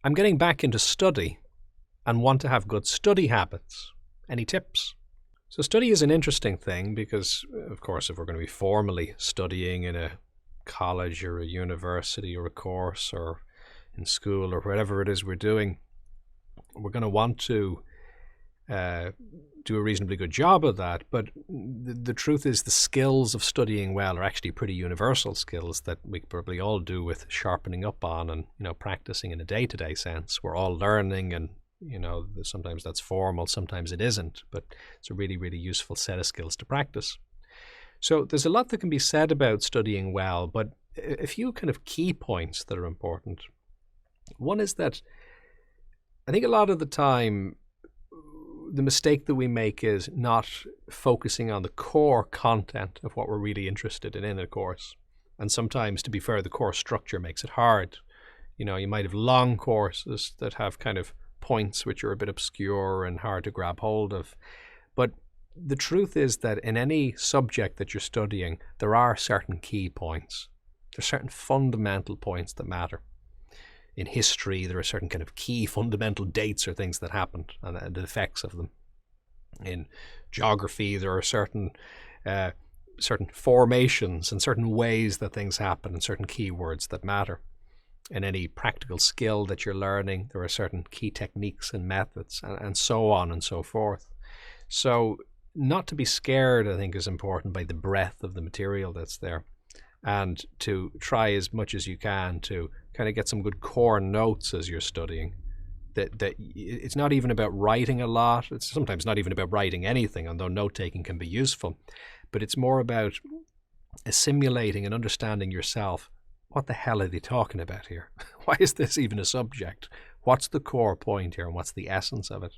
I'm getting back into study and want to have good study habits. Any tips? So study is an interesting thing because, of course, if we're going to be formally studying in a college or a university or a course or in school or whatever it is we're doing, we're going to want to do a reasonably good job of that. But the truth is the skills of studying well are actually pretty universal skills that we probably all do with sharpening up on and, practicing in a day-to-day sense. We're all learning, and sometimes that's formal, sometimes it isn't, but it's a really, really useful set of skills to practice. So there's a lot that can be said about studying well, but a few kind of key points that are important. One is that I think a lot of the time the mistake that we make is not focusing on the core content of what we're really interested in a course. And sometimes, to be fair, the course structure makes it hard. You might have long courses that have kind of points which are a bit obscure and hard to grab hold of. But the truth is that in any subject that you're studying, there are certain key points. There's certain fundamental points that matter. In history, there are certain kind of key fundamental dates or things that happened and the effects of them. In geography, there are certain formations and certain ways that things happen and certain keywords that matter. In any practical skill that you're learning, there are certain key techniques and methods and so on and so forth. So not to be scared, I think, is important by the breadth of the material that's there, and to try as much as you can to kind of get some good core notes as you're studying. That it's not even about writing a lot. It's sometimes not even about writing anything, although note-taking can be useful. But it's more about assimilating and understanding yourself. What the hell are they talking about here? Why is this even a subject? What's the core point here and what's the essence of it?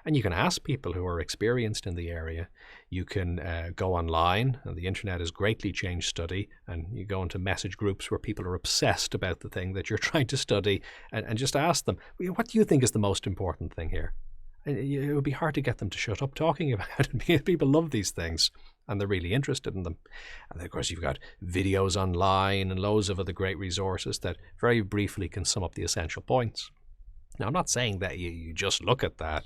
And you can ask people who are experienced in the area. You can go online, and the internet has greatly changed study, and you go into message groups where people are obsessed about the thing that you're trying to study, and just ask them, what do you think is the most important thing here? And it would be hard to get them to shut up talking about it because people love these things and they're really interested in them. And then, of course, you've got videos online and loads of other great resources that very briefly can sum up the essential points. Now, I'm not saying that you just look at that,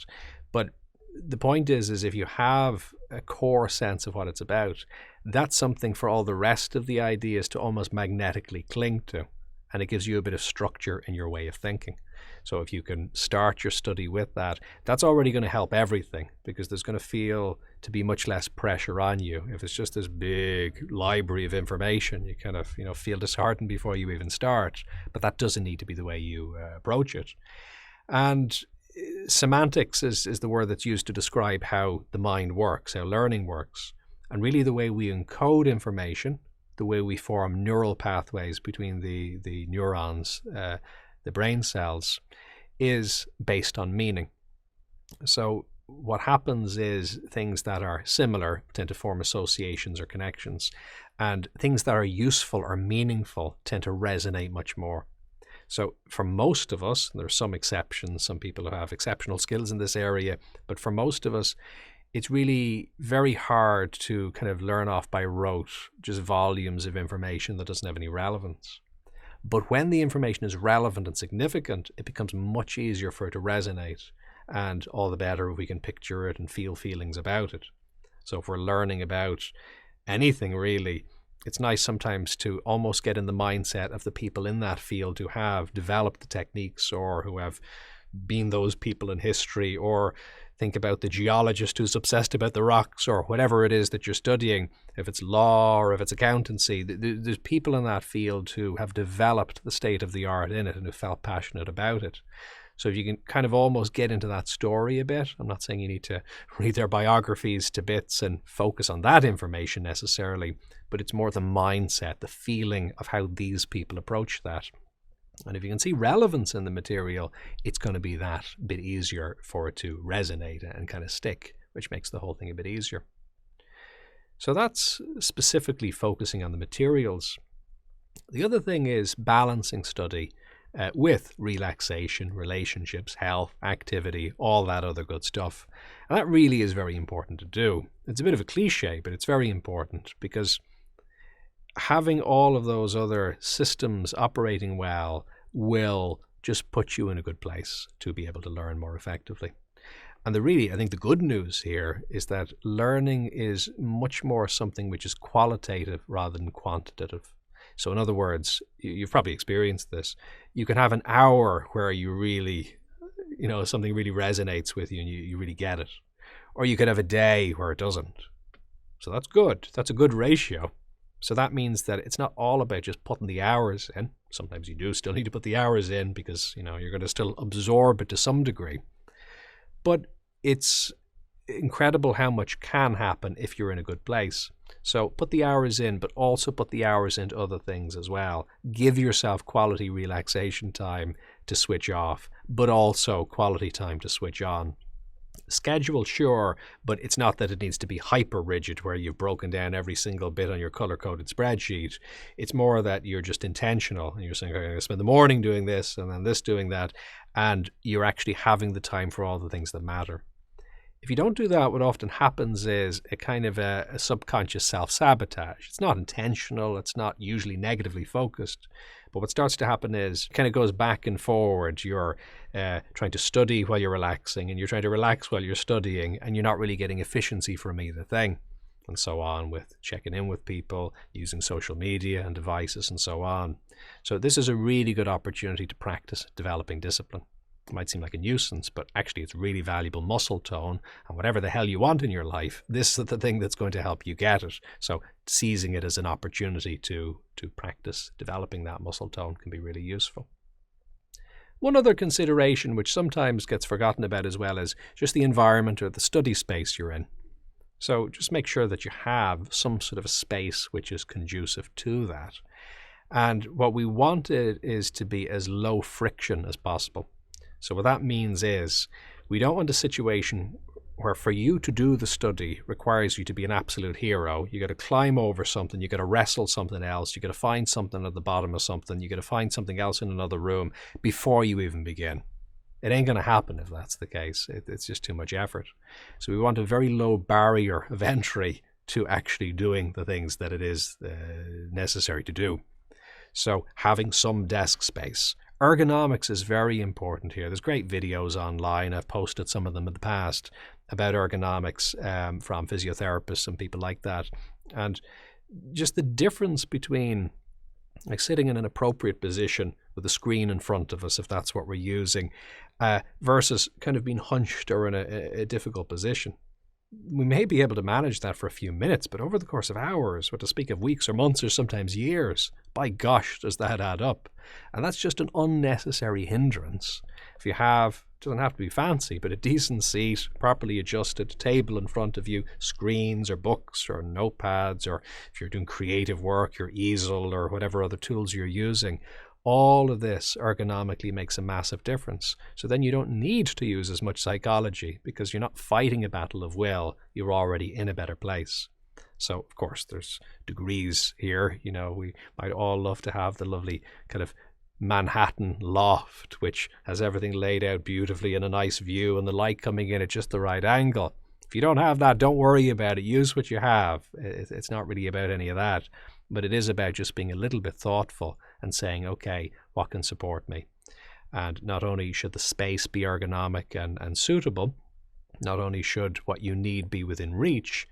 but the point is if you have a core sense of what it's about, that's something for all the rest of the ideas to almost magnetically cling to, and it gives you a bit of structure in your way of thinking. So if you can start your study with that, that's already going to help everything, because there's going to feel to be much less pressure on you. If it's just this big library of information, you kind of feel disheartened before you even start, but that doesn't need to be the way you approach it. And semantics is the word that's used to describe how the mind works, how learning works, and really the way we encode information, the way we form neural pathways between the neurons, the brain cells, is based on meaning. So what happens is things that are similar tend to form associations or connections, and things that are useful or meaningful tend to resonate much more. So for most of us, there are some exceptions, some people who have exceptional skills in this area, but for most of us, it's really very hard to kind of learn off by rote just volumes of information that doesn't have any relevance. But when the information is relevant and significant, it becomes much easier for it to resonate, and all the better if we can picture it and feel feelings about it. So if we're learning about anything really, it's nice sometimes to almost get in the mindset of the people in that field who have developed the techniques or who have been those people in history, or think about the geologist who's obsessed about the rocks, or whatever it is that you're studying. If it's law or if it's accountancy, there's people in that field who have developed the state of the art in it and who felt passionate about it. So if you can kind of almost get into that story a bit, I'm not saying you need to read their biographies to bits and focus on that information necessarily, but it's more the mindset, the feeling of how these people approach that. And if you can see relevance in the material, it's going to be that bit easier for it to resonate and kind of stick, which makes the whole thing a bit easier. So that's specifically focusing on the materials. The other thing is balancing study with relaxation, relationships, health, activity, all that other good stuff. And that really is very important to do. It's a bit of a cliche, but it's very important, because having all of those other systems operating well will just puts you in a good place to be able to learn more effectively. And I think the good news here is that learning is much more something which is qualitative rather than quantitative. So in other words, you've probably experienced this. You can have an hour where you really, something really resonates with you and you really get it. Or you could have a day where it doesn't. So that's good. That's a good ratio. So that means that it's not all about just putting the hours in. Sometimes you do still need to put the hours in because, you're going to still absorb it to some degree. But it's incredible how much can happen if you're in a good place. So put the hours in, but also put the hours into other things as well. Give yourself quality relaxation time to switch off, but also quality time to switch on. Schedule, sure, but it's not that it needs to be hyper rigid where you've broken down every single bit on your color-coded spreadsheet. It's more that you're just intentional and you're saying, okay, I'm going to spend the morning doing this and then this doing that, and you're actually having the time for all the things that matter. If you don't do that, what often happens is a kind of a subconscious self-sabotage. It's not intentional. It's not usually negatively focused. But what starts to happen is it kind of goes back and forward. You're trying to study while you're relaxing, and you're trying to relax while you're studying, and you're not really getting efficiency from either thing. And so on with checking in with people, using social media and devices and so on. So this is a really good opportunity to practice developing discipline. It might seem like a nuisance, but actually it's really valuable muscle tone, and whatever the hell you want in your life, this is the thing that's going to help you get it. So seizing it as an opportunity to practice developing that muscle tone can be really useful. One other consideration which sometimes gets forgotten about as well is just the environment or the study space you're in. So just make sure that you have some sort of a space which is conducive to that. And what we want it is to be as low friction as possible. So what that means is we don't want a situation where for you to do the study requires you to be an absolute hero. You got to climb over something, you got to wrestle something else, you got to find something at the bottom of something, you got to find something else in another room before you even begin. It ain't going to happen if that's the case. It's just too much effort. So we want a very low barrier of entry to actually doing the things that it is necessary to do. So having some desk space. Ergonomics is very important here. There's great videos online. I've posted some of them in the past about ergonomics from physiotherapists and people like that. And just the difference between like sitting in an appropriate position with a screen in front of us, if that's what we're using, versus kind of being hunched or in a difficult position. We may be able to manage that for a few minutes, but over the course of hours, or to speak of weeks or months or sometimes years, by gosh, does that add up? And that's just an unnecessary hindrance. If you have, it doesn't have to be fancy, but a decent seat, properly adjusted, table in front of you, screens or books or notepads, or if you're doing creative work, your easel or whatever other tools you're using, all of this ergonomically makes a massive difference. So then you don't need to use as much psychology because you're not fighting a battle of will. You're already in a better place. So, of course, there's degrees here. We might all love to have the lovely kind of Manhattan loft, which has everything laid out beautifully and a nice view and the light coming in at just the right angle. If you don't have that, don't worry about it. Use what you have. It's not really about any of that. But it is about just being a little bit thoughtful and saying, okay, what can support me? And not only should the space be ergonomic and suitable, not only should what you need be within reach,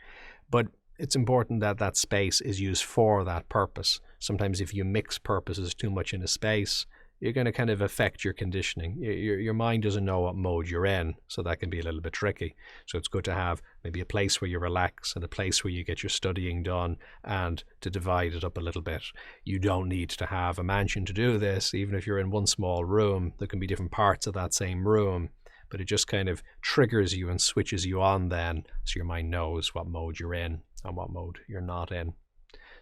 but it's important that that space is used for that purpose. Sometimes if you mix purposes too much in a space, you're going to kind of affect your conditioning. Your mind doesn't know what mode you're in, so that can be a little bit tricky. So it's good to have maybe a place where you relax and a place where you get your studying done and to divide it up a little bit. You don't need to have a mansion to do this. Even if you're in one small room, there can be different parts of that same room, but it just kind of triggers you and switches you on then, so your mind knows what mode you're in and what mode you're not in.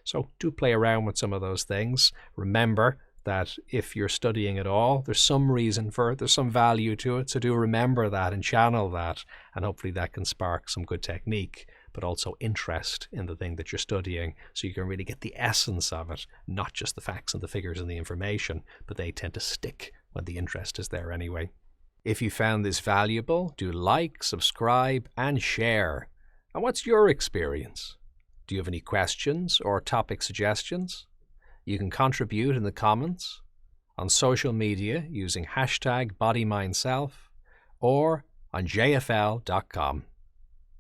So do play around with some of those things. Remember that if you're studying at all, there's some reason for it, there's some value to it, so do remember that and channel that, and hopefully that can spark some good technique, but also interest in the thing that you're studying, so you can really get the essence of it, not just the facts and the figures and the information, but they tend to stick when the interest is there anyway. If you found this valuable, do like, subscribe, and share. And what's your experience? Do you have any questions or topic suggestions? You can contribute in the comments, on social media using hashtag bodymindself or on jfl.com.